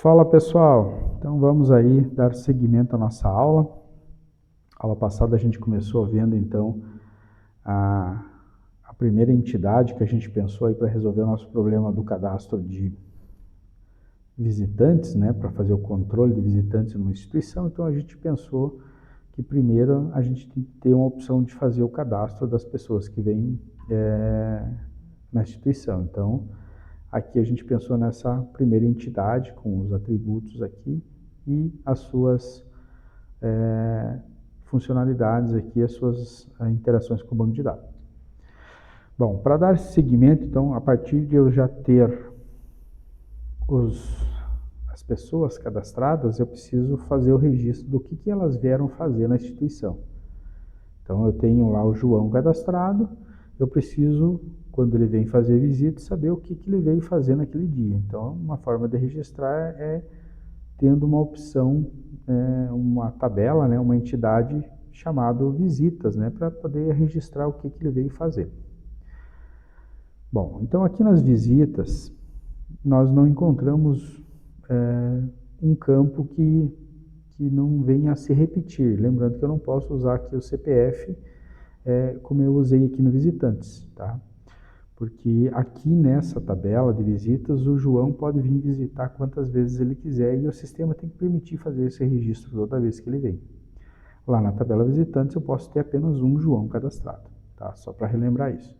Fala pessoal, então vamos aí dar seguimento à nossa aula. Aula passada a gente começou vendo então a primeira entidade que a gente pensou aí para resolver o nosso problema do cadastro de visitantes, né, para fazer o controle de visitantes numa instituição. Então a gente pensou que primeiro a gente tem que ter uma opção de fazer o cadastro das pessoas que vêm na instituição. Então aqui a gente pensou nessa primeira entidade com os atributos aqui e as suas funcionalidades aqui, as suas interações com o banco de dados. Bom, para dar esse seguimento, então, a partir de eu já ter as pessoas cadastradas, eu preciso fazer o registro do que elas vieram fazer na instituição. Então, eu tenho lá o João cadastrado, eu preciso, quando ele vem fazer visita, saber o que ele veio fazer naquele dia. Então, uma forma de registrar é tendo uma opção, uma tabela, né, uma entidade chamada visitas, né, para poder registrar o que ele veio fazer. Bom, então aqui nas visitas, nós não encontramos um campo que não venha a se repetir. Lembrando que eu não posso usar aqui o CPF como eu usei aqui no visitantes, tá? Porque aqui nessa tabela de visitas, o João pode vir visitar quantas vezes ele quiser e o sistema tem que permitir fazer esse registro toda vez que ele vem. Lá na tabela visitantes eu posso ter apenas um João cadastrado, tá? Só para relembrar isso.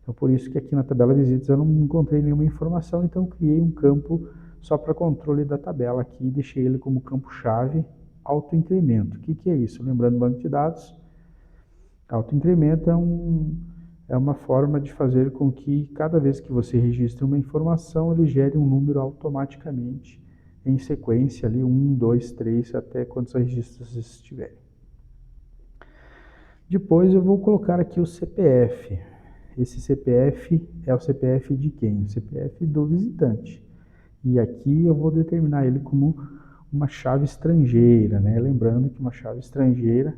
Então por isso que aqui na tabela visitas eu não encontrei nenhuma informação, então eu criei um campo só para controle da tabela aqui e deixei ele como campo-chave autoincremento. O que é isso? Lembrando o banco de dados, autoincremento é uma forma de fazer com que cada vez que você registre uma informação, ele gere um número automaticamente em sequência ali, 1, 2, 3, até quantos registros estiverem. Depois eu vou colocar aqui o CPF. Esse CPF é o CPF de quem? O CPF do visitante. E aqui eu vou determinar ele como uma chave estrangeira, né? Lembrando que uma chave estrangeira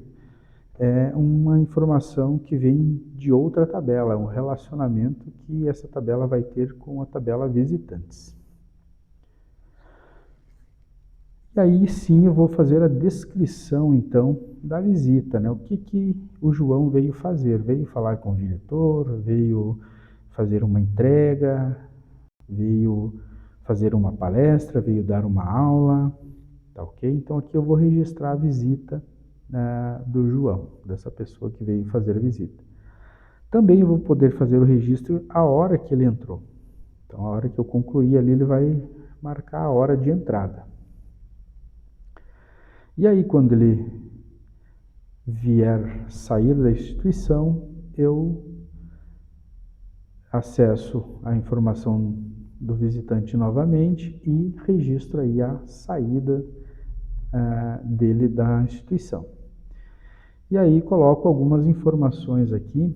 é uma informação que vem de outra tabela, um relacionamento que essa tabela vai ter com a tabela visitantes. E aí sim eu vou fazer a descrição então da visita, né? O que o João veio fazer? Veio falar com o diretor, veio fazer uma entrega, veio fazer uma palestra, veio dar uma aula, tá ok? Então aqui eu vou registrar a visita do João, dessa pessoa que veio fazer a visita. Também eu vou poder fazer o registro a hora que ele entrou. Então a hora que eu concluir ali, ele vai marcar a hora de entrada. E aí quando ele vier sair da instituição, eu acesso a informação do visitante novamente e registro aí a saída dele da instituição. E aí coloco algumas informações aqui,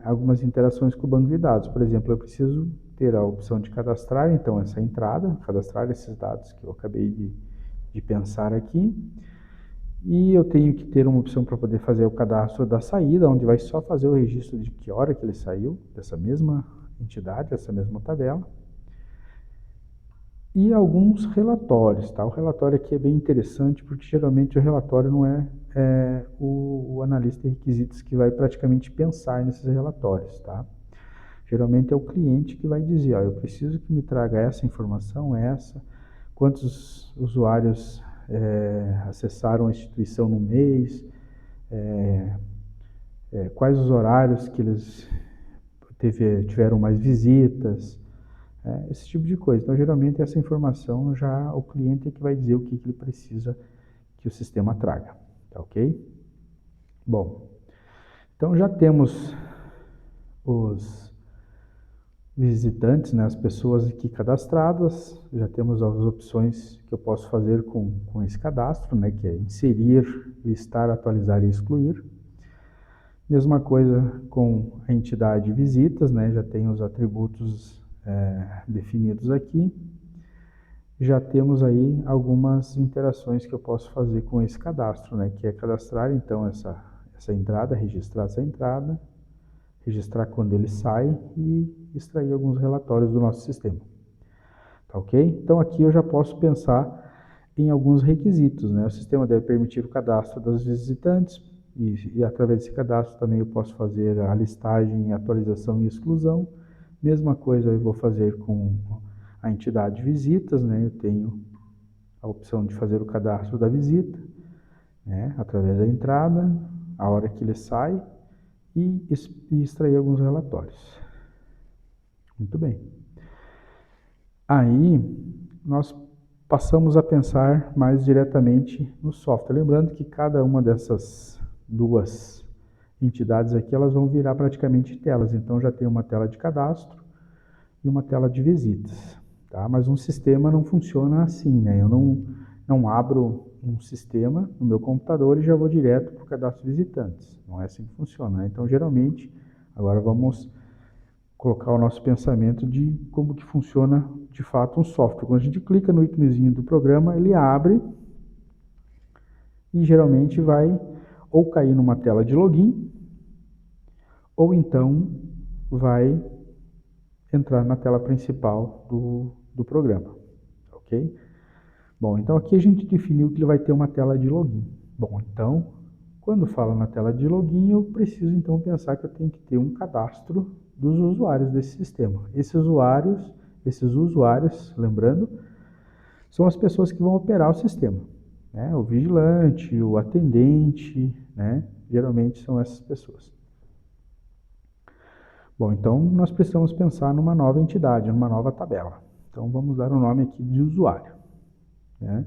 algumas interações com o banco de dados. Por exemplo, eu preciso ter a opção de cadastrar, então, essa entrada, cadastrar esses dados que eu acabei de pensar aqui. E eu tenho que ter uma opção para poder fazer o cadastro da saída, onde vai só fazer o registro de que hora que ele saiu, dessa mesma entidade, essa mesma tabela. E alguns relatórios, tá? O relatório aqui é bem interessante, porque geralmente o relatório não é o analista de requisitos que vai praticamente pensar nesses relatórios, tá? Geralmente é o cliente que vai dizer, ó, eu preciso que me traga essa informação, quantos usuários acessaram a instituição no mês, quais os horários que eles tiveram mais visitas, esse tipo de coisa. Então, geralmente, essa informação já o cliente é que vai dizer o que ele precisa que o sistema traga, tá ok? Bom, então já temos os visitantes, né, as pessoas aqui cadastradas, já temos as opções que eu posso fazer com esse cadastro, né, que é inserir, listar, atualizar e excluir. Mesma coisa com a entidade visitas, né, já tem os atributos definidos aqui. Já temos aí algumas interações que eu posso fazer com esse cadastro, né, que é cadastrar então essa entrada, registrar essa entrada, registrar quando ele sai e extrair alguns relatórios do nosso sistema. tá ok? Então aqui eu já posso pensar em alguns requisitos, né? O sistema deve permitir o cadastro das visitantes e através desse cadastro também eu posso fazer a listagem, atualização e exclusão. Mesma coisa eu vou fazer com a entidade visitas, né? Eu tenho a opção de fazer o cadastro da visita, né? Através da entrada, a hora que ele sai e extrair alguns relatórios. Muito bem. Aí nós passamos a pensar mais diretamente no software. Lembrando que cada uma dessas duas entidades aqui, elas vão virar praticamente telas. Então já tem uma tela de cadastro e uma tela de visitas. Tá? Mas um sistema não funciona assim, né? Eu não abro um sistema no meu computador e já vou direto para o cadastro de visitantes. Não é assim que funciona, né? Então, geralmente, agora vamos colocar o nosso pensamento de como que funciona de fato um software. Quando a gente clica no íconezinho do programa, ele abre e geralmente vai ou cair numa tela de login ou então vai entrar na tela principal do programa, ok? Bom, então aqui a gente definiu que ele vai ter uma tela de login. Bom, então, quando fala na tela de login, eu preciso então pensar que eu tenho que ter um cadastro dos usuários desse sistema. Esses usuários, lembrando, são as pessoas que vão operar o sistema, né? O vigilante, o atendente, né? Geralmente são essas pessoas. Bom, então nós precisamos pensar numa nova entidade, numa nova tabela. Então vamos dar o nome aqui de usuário, né?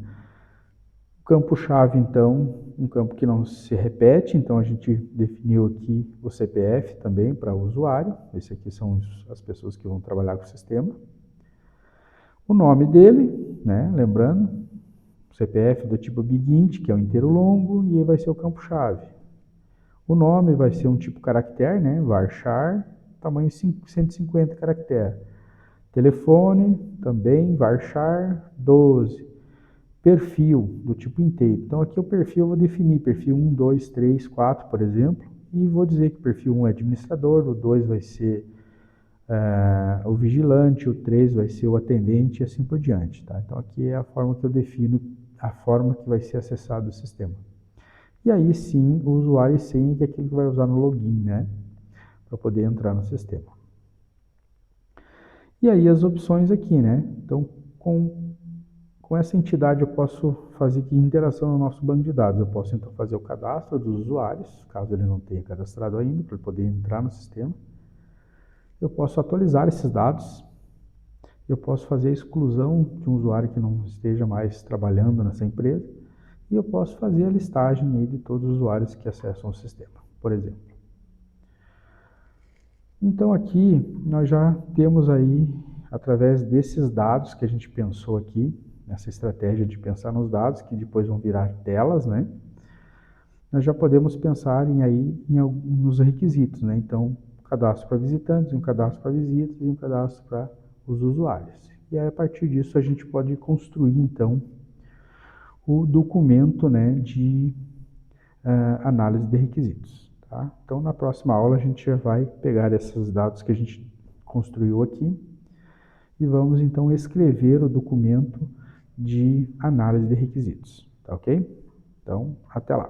O campo-chave, então, um campo que não se repete, então a gente definiu aqui o CPF também para o usuário. Esse aqui são as pessoas que vão trabalhar com o sistema. O nome dele, né? Lembrando, CPF do tipo Big que é o inteiro longo, e aí vai ser o campo-chave. O nome vai ser um tipo caractere, né? Varchar, tamanho 150 caracteres. Telefone, também, varchar 12. Perfil, do tipo inteiro. Então aqui o perfil eu vou definir, perfil 1, 2, 3, 4, por exemplo, e vou dizer que o perfil 1 é administrador, o 2 vai ser o vigilante, o 3 vai ser o atendente e assim por diante. Tá? Então aqui é a forma que eu defino a forma que vai ser acessado o sistema. E aí sim, o usuário e senha, que é aquilo que vai usar no login, né? Para poder entrar no sistema. E aí as opções aqui, né? Então, com essa entidade eu posso fazer aqui interação no nosso banco de dados. Eu posso então fazer o cadastro dos usuários, caso ele não tenha cadastrado ainda, para ele poder entrar no sistema. Eu posso atualizar esses dados. Eu posso fazer a exclusão de um usuário que não esteja mais trabalhando nessa empresa. E eu posso fazer a listagem aí de todos os usuários que acessam o sistema, por exemplo. Então aqui nós já temos aí, através desses dados que a gente pensou aqui, essa estratégia de pensar nos dados, que depois vão virar telas, né? Nós já podemos pensar nos requisitos, né? Então, cadastro para visitantes, um cadastro para visitas e um cadastro para os usuários. E aí, a partir disso, a gente pode construir, então, o documento, né, de análise de requisitos. Tá? Então, na próxima aula, a gente já vai pegar esses dados que a gente construiu aqui e vamos, então, escrever o documento de análise de requisitos. Tá ok? Então, até lá.